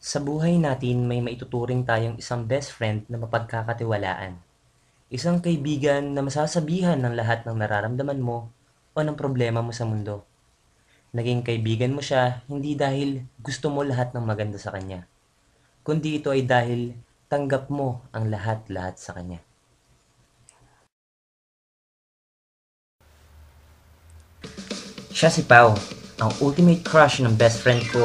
Sa buhay natin may maituturing tayong isang best friend na mapagkakatiwalaan. Isang kaibigan na masasabihan ng lahat ng nararamdaman mo o ng problema mo sa mundo. Naging kaibigan mo siya hindi dahil gusto mo lahat ng maganda sa kanya, kundi ito ay dahil tanggap mo ang lahat-lahat sa kanya. Siya si Pau, ang ultimate crush ng best friend ko.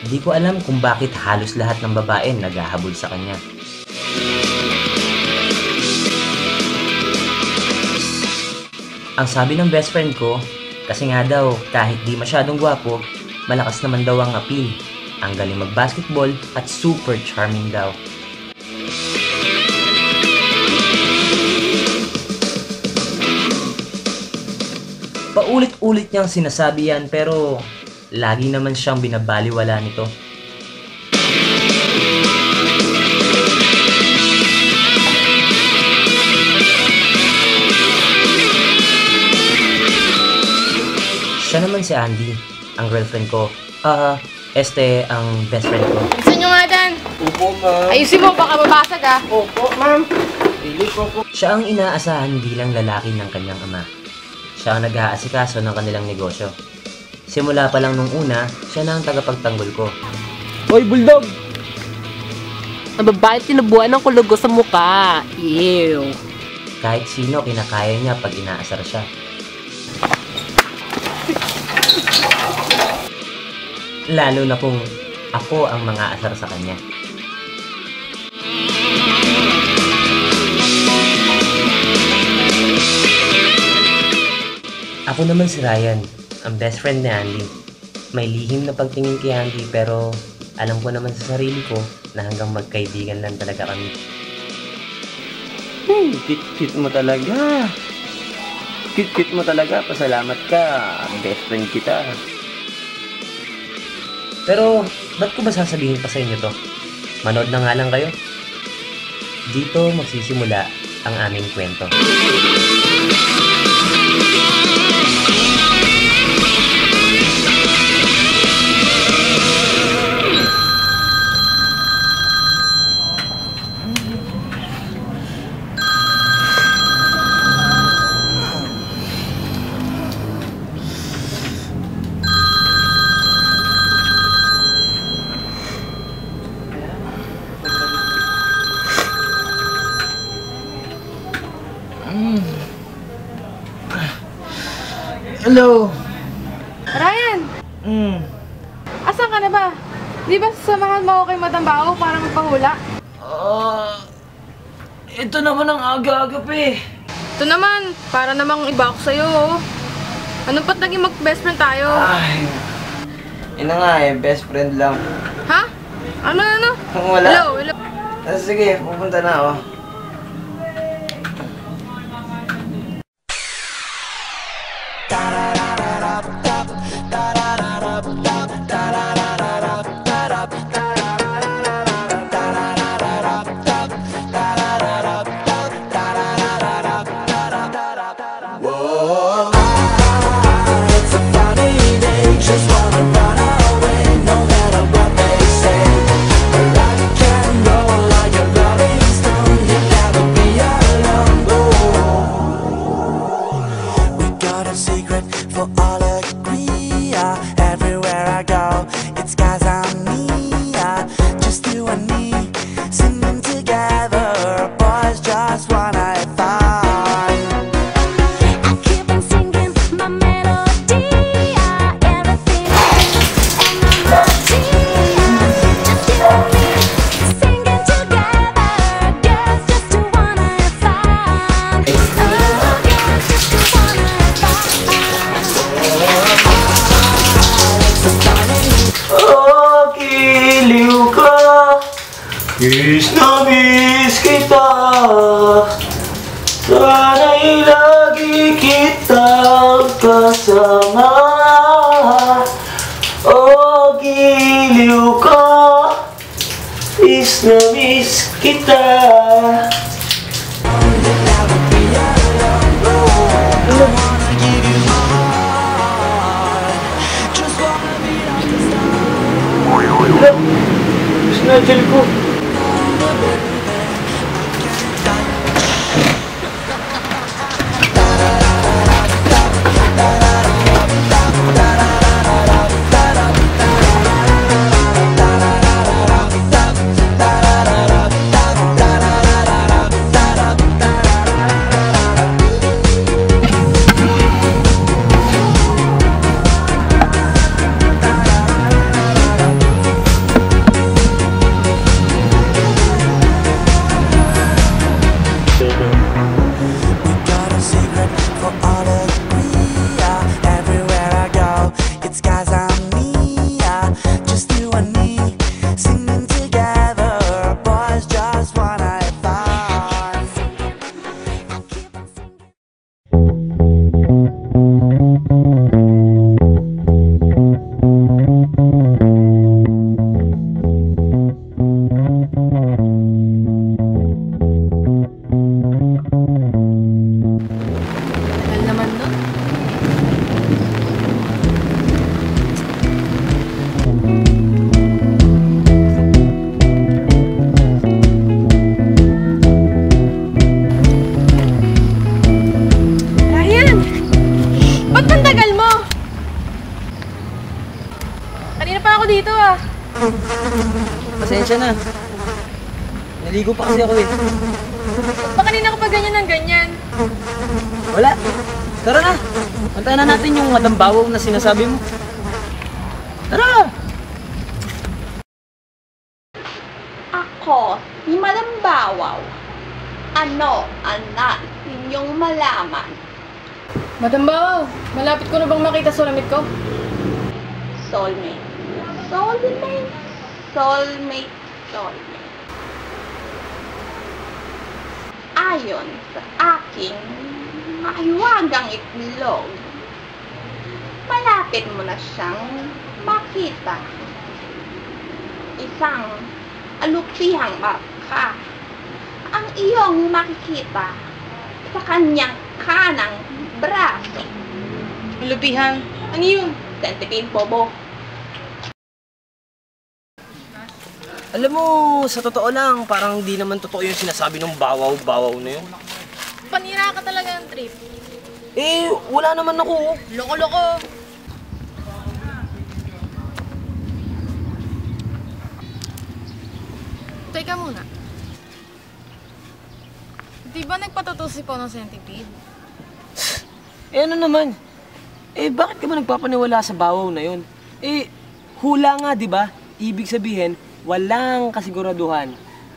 Di ko alam kung bakit halos lahat ng babae naghahabol sa kanya. Ang sabi ng best friend ko, kasi nga daw kahit di masyadong gwapo, malakas naman daw ang appeal. Ang galing mag-basketball at super charming daw. Paulit-ulit niyang sinasabi yan pero lagi naman siyang binabaliwala nito. Siya naman si Andy, ang girlfriend ko. Ang best friend ko. Ayusin nyo nga dyan. Opo, ma'am. Ayusin mo, baka babasag ah. Opo, ma'am. Pili ko po. Siya ang inaasahan bilang lalaki ng kanyang ama. Siya ang nag-aasikaso ng kanilang negosyo. Simula pa lang nung una, siya na ang tagapagtanggol ko. Hoy, Bulldog! Ang babae tinubuan ng kulugo sa muka. Ew. Kahit sino kinakaya niya pag inaasar siya. Lalo na kung ako ang mga asar sa kanya. Ako naman si Ryan, ang best friend ni Andy. May lihim na pagtingin kay Andy pero alam ko naman sa sarili ko na hanggang magkaibigan lang talaga kami. Cute mo talaga. Cute mo talaga. Pasalamat ka. Best friend kita. Pero ba't ko ba sasabihin pa sa inyo to? Manood na nga lang kayo. Dito magsisimula ang aming kwento. Hello! Ryan, asan ka na ba? Di ba sasamahan mo ako kay Madam Bao para magpahula? Ito naman ang aga-aga pa eh. Ito naman, para namang iba ako sa'yo oh. Ano ba't naging mag-best friend tayo? Ay, yun na nga eh, best friend lang. Ha? Ano? Kung wala. Hello? Sige, pupunta na ako. Miss na miss kita. Sana'y lagi kitang kasama. O giliw ko, miss na miss kita. Gusto na gel ko. Got a secret for all of me. Everywhere I go, it's guys on me. Just you and me, singing together. Boys just wanna have fun. I keep on singing. Tagal naman nun. Ryan! Ba't ang tagal mo? Kanina pa ako dito ah. Pasensya na. Naligo pa kasi ako eh. Ba't ba kanina ko pa ganyan ng ganyan? Wala. Tara na. Puntahan na natin yung madambawaw na sinasabi mo. Tara! Ako, si Madam Bawaw. Ano ang nais ninyong malaman? Madam Bawaw, malapit ko na bang makita sulamit ko? Soulmate. Soulmate. Soulmate. Soulmate. Ayon sa aking mahiwagang itlog, malapit mo na siyang makita. Isang alupihang baka ang iyong makikita sa kanyang kanang braso. Lupihan. Ano yun? Centipede bobo. Alam mo, sa totoo lang, parang di naman totoo yung sinasabi ng bawaw-bawaw na yun. Panira ka talaga ng trip. Eh, wala naman ako. Loko-loko. Teka muna. Di ba nagpatutusi po ng centipede? Eh, ano naman? Eh, bakit ka ba nagpapaniwala sa bawaw na yun? Eh, hula nga, di ba? Ibig sabihin, walang kasiguraduhan.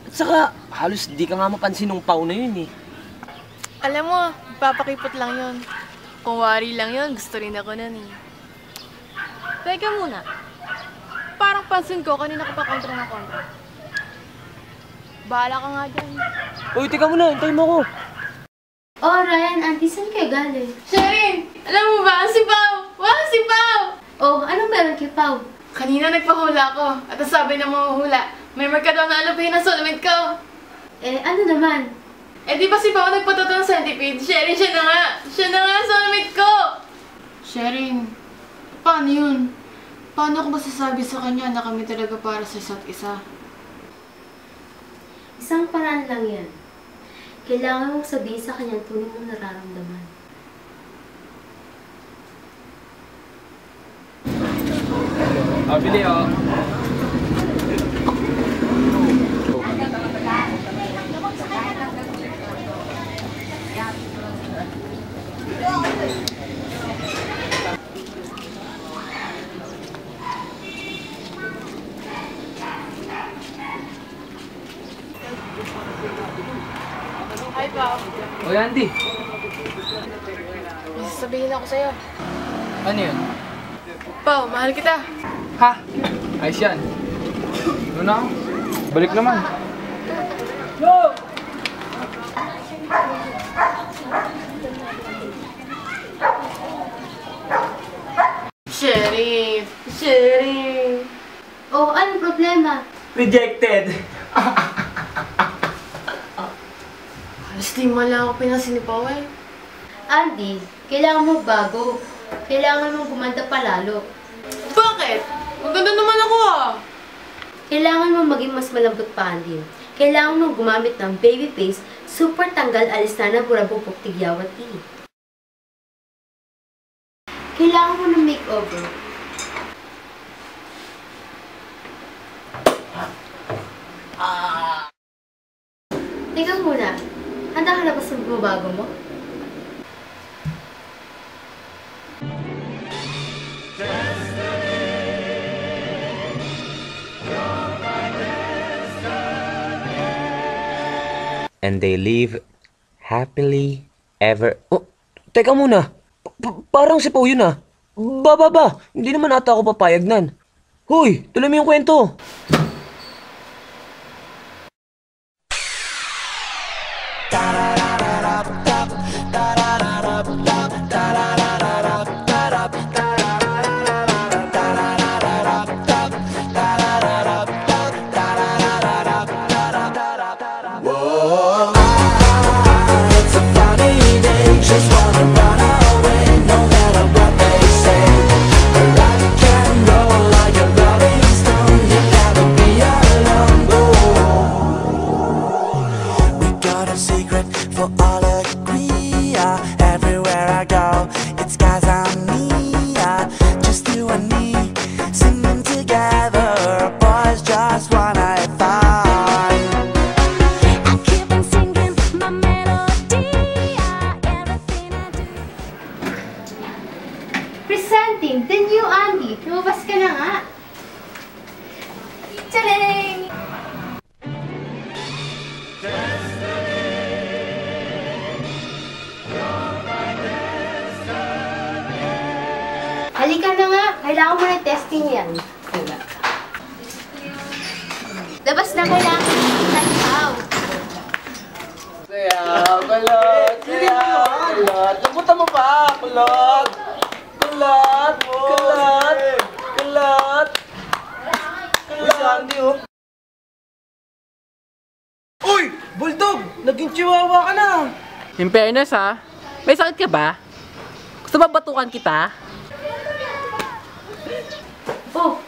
At saka, halos di ka nga mapansin ng pau na yun eh. Alam mo, papakipot lang yon. Kung wari lang yon, gusto rin ako nun eh. Teka muna. Parang pansin ko, kanina ko pa kontra na kontra. Bahala ka nga dyan. Uy, teka muna, hintayin mo ako. Oh, Ryan, auntie, saan kayo galing? Sherry! Alam mo ba? Si Pao! Wow, si Pao! Oh, anong meron kay Pao? Kanina nagpahula ko. At ang sabi ng mga hula, may marka daw na alupihin ang sulamit ko. Eh, ano naman? Eh di ba si Pao nagpatuto ng centipede? Sherry, siya na nga! Siya na nga ang sulamit ko! Sherry, paano yun? Paano ko masasabi sa kanya na kami talaga para sa isa't isa? Isang paraan lang yan. Kailangan mong sabihin sa kanya ang tunay mong nararamdaman. Bili oh. Hi, Pao. Oy, Andy. May sasabihin ako sa'yo. Ano yun? Pao, mahal kita. Ha? Ayos yan. Ano na? Balik naman. Sherry! Sherry! Oh, anong problema? Rejected! Alas di mo lang ako pinansin ni Pao eh. Andy, kailangan mo bago. Kailangan mong gumanda palalo. Bakit? Maganda naman ako ah. Kailangan mo maging mas malambot pa ang din. Kailangan mo gumamit ng baby face, super tanggal alis na na burabupok tigyawat i. Kailangan mo ng makeover. Teka muna, handa ka na ba sa bago mo? And they live happily ever... Oh, teka muna. Parang si Pao yun ah. Ba. Hindi naman ata ako papayag nan. Hoy, tuloy mo yung kwento. It's a funny day, just wanna run away, no matter what they say. Rock and roll like a rolling stone, you'll never be alone. We got a secret for all agree. Everywhere I go, it's guys on me. Just you and me, singing together. Boys just wanna have fun. I keep on singing my melody. Everything I do. Presenting the new Andy. Lumabas ka na nga. Tadang! Halika na nga. Kailangan mo na testing yan. Labas na kailangan tataw. Kulot. Nabuta mo pa, kulot. Kulot. Sandy, oh. Uy! Bulldog! Naging chihuahua ka na! In fairness ha, may sakit ka ba? Gusto ba batukan kita? Oh,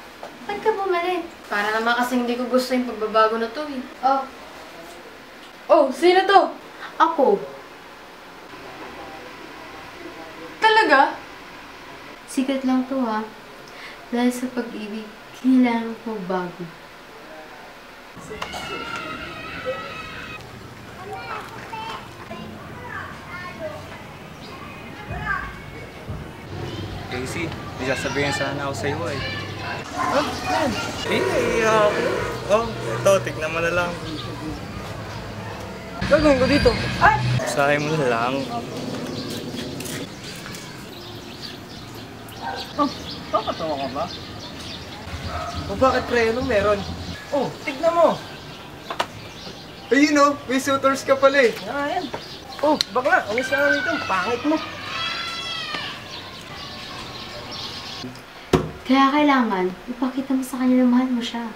ba't ka bumalik? Para naman kasi hindi ko gusto yung pagbabago na to eh. Oh, sino to? Ako. Talaga? Secret lang to ha. Dahil sa pag-ibig, kailangan ko bago. Casey, may sasabihin sana ako sa'yo eh. Ito, tignan mo na lang. Gagawin ko dito. Usahin mo na lang. Papatawa ka ba? O bakit pre, anong meron? Oh, tignan mo. Ayun oh, may suitors ka pala eh. Yan. Oh, bakla, ano siya nito? Pangit mo. Kaya kailangan, ipakita mo sa kanya na mahal mo siya.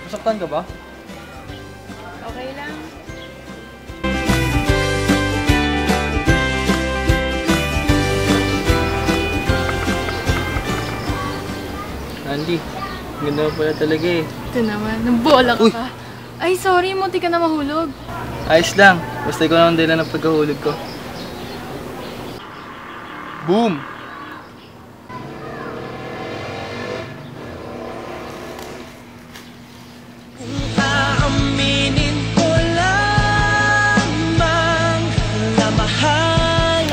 Masaktan ka ba? Okay lang. Andy, ganda mo pala talaga eh. Ito naman, nabola ka pa. Ay, sorry, munti ka na mahulog. Ayos lang, basta ikaw lang dahilan ng pagkahulog ko. Boom! Aaminin ko lamang na mahal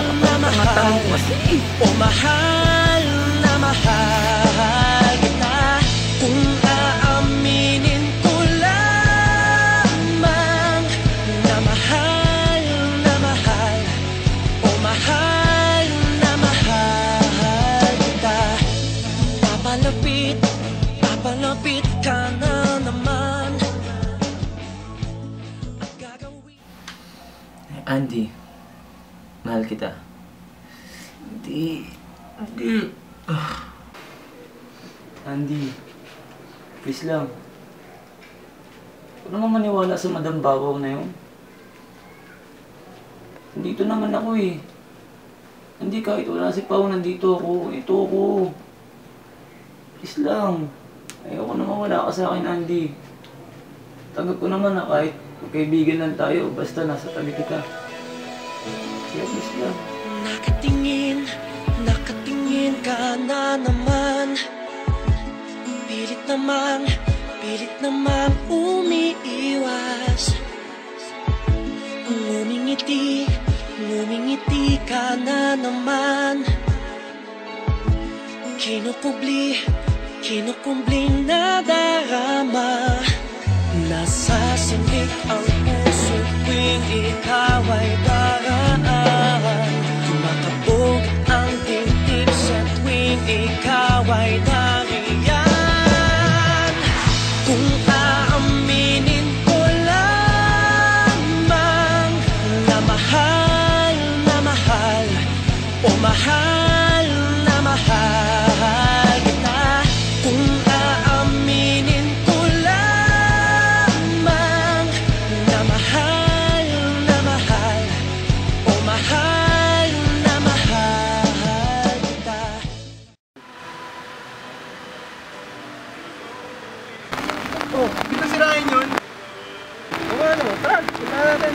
o mahal na mahal kita. Kung aaminin ko lang Andy, mahal kita. Hindi. Andy, please lang. Huwag naman maniwala sa Madam Bawaw na yun. Nandito naman ako eh. Hindi, kahit wala si Pao, nandito ako. Ito ako. Please lang. Ayoko na mawala ka sa akin, Andy. Tanggap ko naman na kahit kaibigan lang tayo, basta nasa tabi kita. Kaya please lang. Nakatingin ka na naman. Pilit namang umiiwas. Ngumingiti ka na naman. Kinukubling nadarama. Nasasingit ang puso tuwing ikaw ay daraan. Kumakabog ang dibdib sa tuwing ikaw ay nariyan. Kung aaminin ko lamang na mahal o mahal na mahal kita. Kung aaminin ko lamang na mahal o mahal na mahal kita. Oh, kita sirain yun. Oo, ano? Tara, kita natin.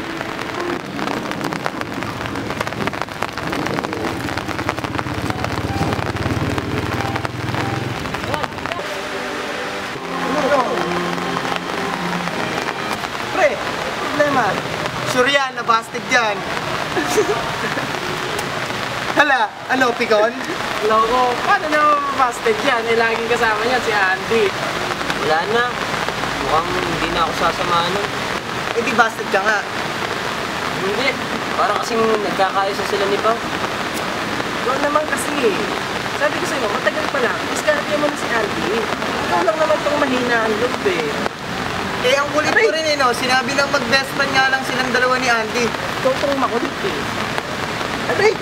Pre, problema. Sure yan, nabasted yan. Hala, ano, pikon? Loko, paano naman mabasted yan? Eh, laging kasama niya si Andy. Wala na. Mukhang hindi na ako sasamahan nun. Eh di busted ka nga. Hindi. Parang kasing nagkakaisa sila ni Pao. Doon naman kasi eh. Sabi ko sa'yo, matagal pa lang. Discarte mo na si Andy. Ikaw lang naman itong mahina ang loob eh. Eh, ang kulit ko rin eh, no? Sinabi lang mag-best friend nga lang silang dalawa ni Andy. Ikaw itong makulit eh. Aray!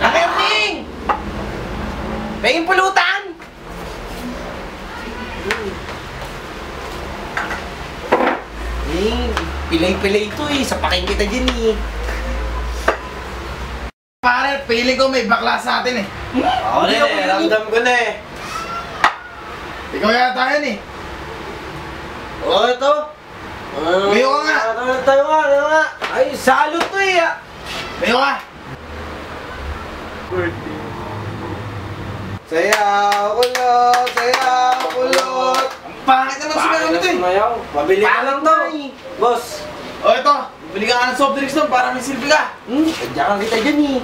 Nakayong! Pahing pulutan! Pilay-pilay ito eh. Sapakin kita dyan eh. Pare, feeling ko may bakla sa atin eh. Ako na eh. Ramdam ko na eh. Ikaw yata yan eh. Oo, ito. Mayo ka nga. Tayo nga. Ay, salot to eh. Mayo ka. Sayaw, kulot, sayaw, kulot. Ang pangit naman sumayaw nito eh. Mabili ka lang to. Boss. O ito, bili ka nga ng soft drinks doon para may silbi ka. Sadya kita dyan eh.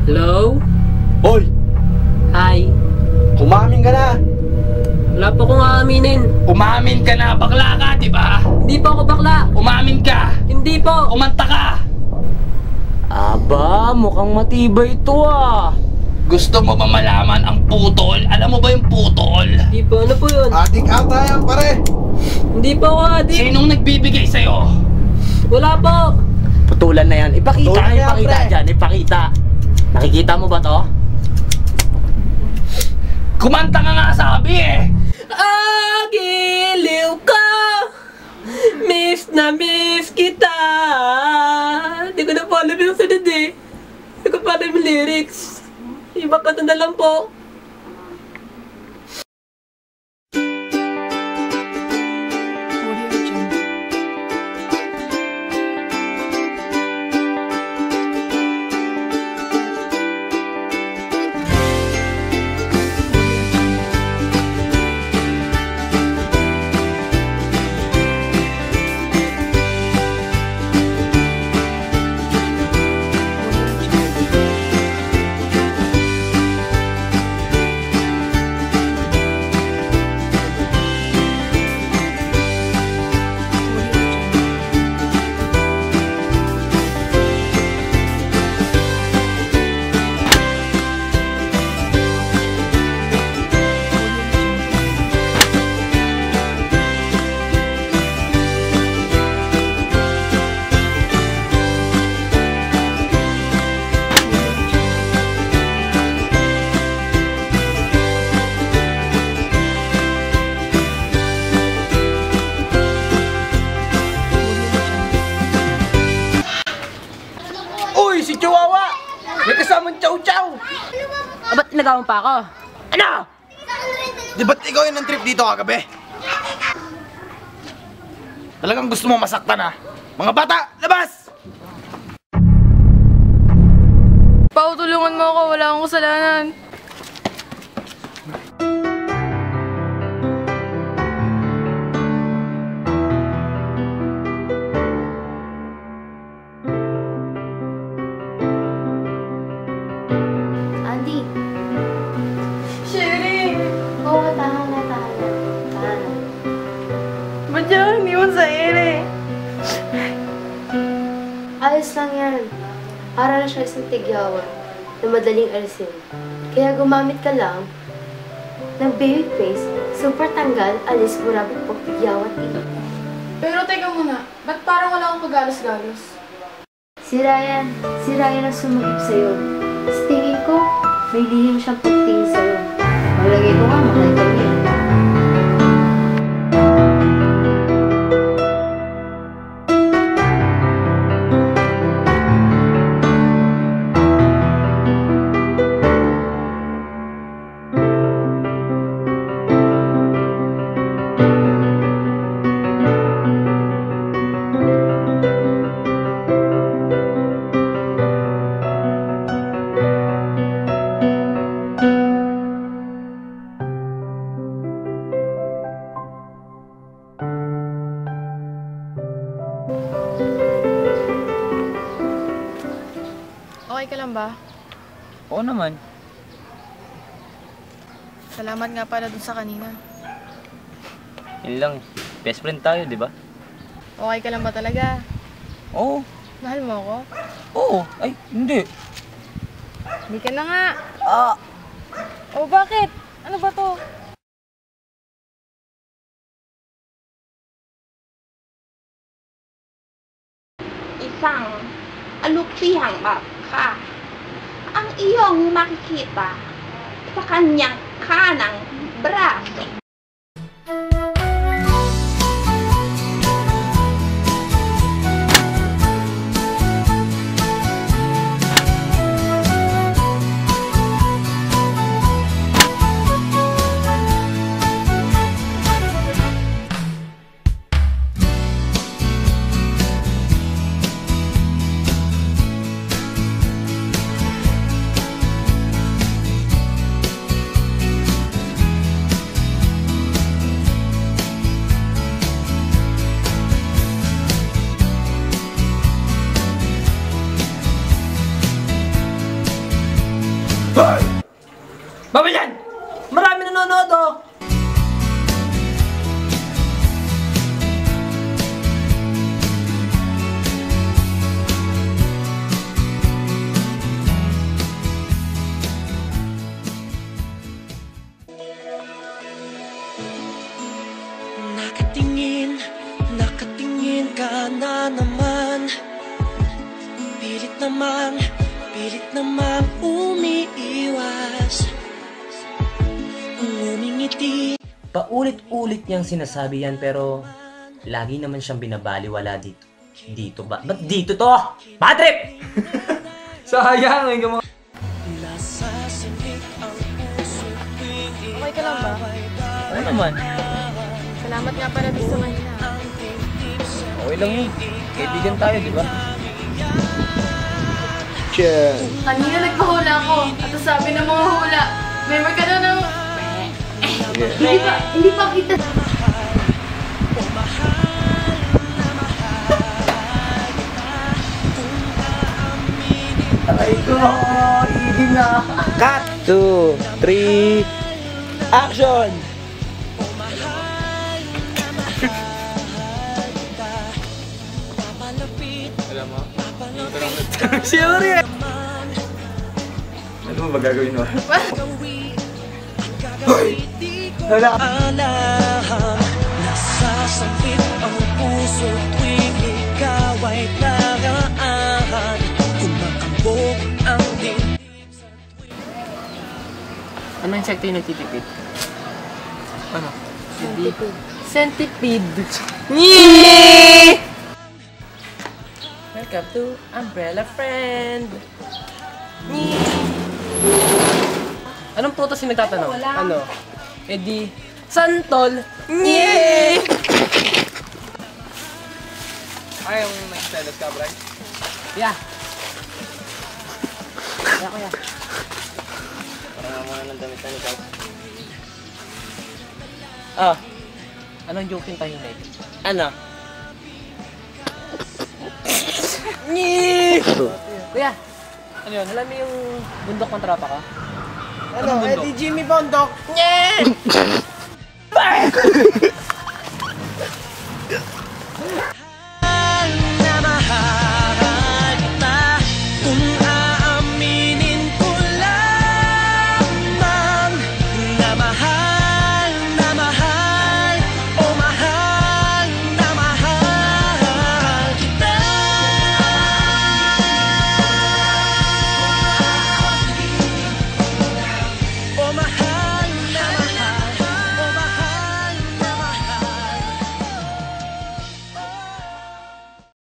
Hello? Hoy, Hi. kumamin ka na. Wala pa akong aaminin. Umamin ka na, bakla ka, di ba? Hindi po ako bakla. Umamin ka. Hindi po. Umanta ka. Aba, mukhang matibay ito ah. Gusto mo ba malaman ang putol? Alam mo ba yung putol? Hindi po. Ano po yun? Adik ata yan, pare. Hindi po ako adik. Sinong nagbibigay sa'yo? Wala po. Putulan na yan. Ipakita, Putulan na yan, ipakita pre. dyan. Ipakita. Nakikita mo ba to? Kumanta ka nga sabi eh. Agiliw ka. Miss na miss kita. Hindi ko na po alam yung sunod eh. Hindi ko pa alam yung lyrics. Ibang kanta na lang po. kasamang chow-chow! Ba't nagawan pa ako? Ano? Di ba't ikaw yun ang trip dito kagabi? Talagang gusto mo masaktan ha? Mga bata, labas! Pao, tulungan mo ako. Wala akong kasalanan. Andy, Sherry! oo, tahan na. Ba't yan? Iniwan sa ere? Ayos lang yan. Para na siya isang tigyawan na madaling alisin. Kaya gumamit ka lang ng baby face, super tanggal, alis, burabog, tigyawat, Pero teka muna, ba't parang wala akong kagalos-galos? Si Ryan ang sumagip sa'yo. Sa tingin ko, may lihim siyang pagtingin sa'yo. Malagay ko nga, mahal ka niya. Okay ka lang ba? Oo naman. Salamat nga pala dun sa kanina. Yun lang. Best friend tayo, di ba? Okay ka lang ba talaga? Oo. Mahal mo ako? Oo. Ay, hindi. Hindi ka na nga. Ah. O bakit? Ano ba to? Isang alupihang baka ang iyong makikita sa kanyang kanang braso. Babayan! Marami nanonood oh! Nakatingin ka na naman. Pilit namang umiiwas. Ngumingiti. Paulit-ulit niyang sinasabi yan pero lagi naman siyang binabaliwala dito. Dito ba? Ba't dito to? Bad trip! Sayang, ay mo. Okay ka lang ba? Oo naman. Salamat nga pala dun sa kanina. Okay lang yun. Kaibigan tayo, di ba? Kanina nagpahula ako. At sabi ng mga hula, member ka daw ng... Hindi pa kita... Aray ko, hindi na. Cut! 2, 3, action! Alam mo? Siyempre! Ano ba gagawin mo? Hoy! Hala! Nasasakit ang puso tuwing ikaw ay naraan. Kumakambog ang dingding sa Ano insekto yung nagtitipid? Ano? Centipede. Welcome to Umbrella Friend! Anong putas yung nagtatanong? Ano? Eh di, Santol! Nye! Ay, yung nagselos ka, Bray? Yeah. Kaya kuya. Parang nga muna ng damit na ikaw. Ah, Anong joke yung tahimik? ano? Kuya, ano yun? Alam mo yung bundok ng trapa ka? Ano, Anong eh bundok? di Jimmy Bondok.